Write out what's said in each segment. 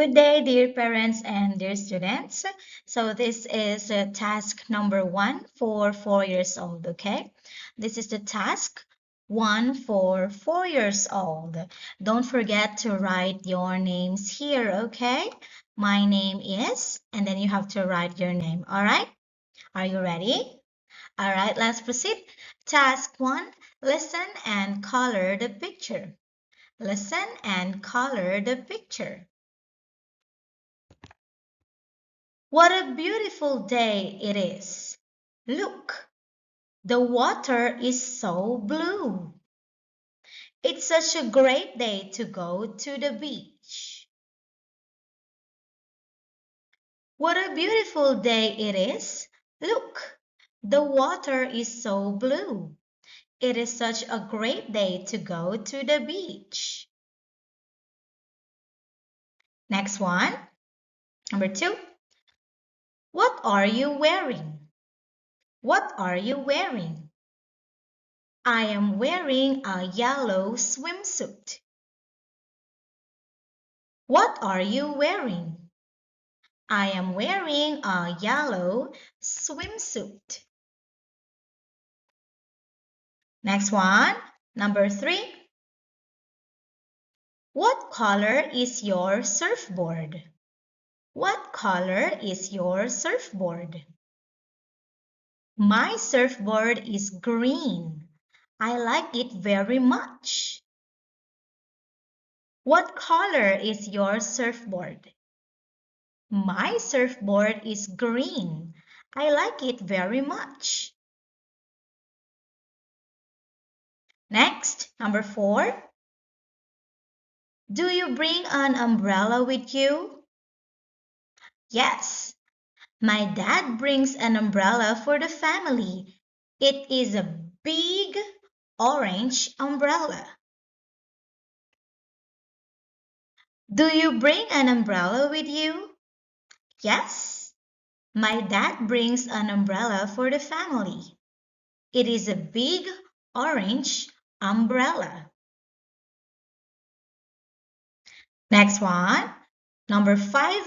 Good day, dear parents and dear students. So this is task number 1 for 4 years old, okay? This is the task 1 for 4 years old. Don't forget to write your names here, okay? My name is, and then you have to write your name, all right? Are you ready? All right, let's proceed. Task 1, listen and color the picture. Listen and color the picture. What a beautiful day it is. Look, the water is so blue. It's such a great day to go to the beach. What a beautiful day it is. Look, the water is so blue. It is such a great day to go to the beach. Next one, number 2. What are you wearing? What are you wearing? I am wearing a yellow swimsuit. What are you wearing? I am wearing a yellow swimsuit. Next one, number 3. What color is your surfboard? What color is your surfboard? My surfboard is green. I like it very much. What color is your surfboard? My surfboard is green. I like it very much. Next, number 4. Do you bring an umbrella with you? Yes, my dad brings an umbrella for the family. It is a big orange umbrella. Do you bring an umbrella with you? Yes, my dad brings an umbrella for the family. It is a big orange umbrella. Next one, number 5.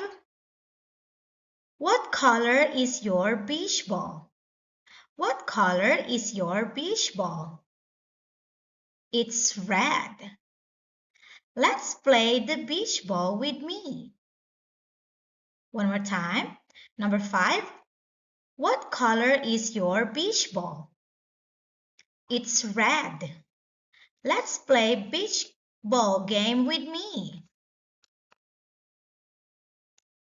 What color is your beach ball? What color is your beach ball? It's red. Let's play the beach ball with me. One more time. Number 5. What color is your beach ball? It's red. Let's play beach ball game with me.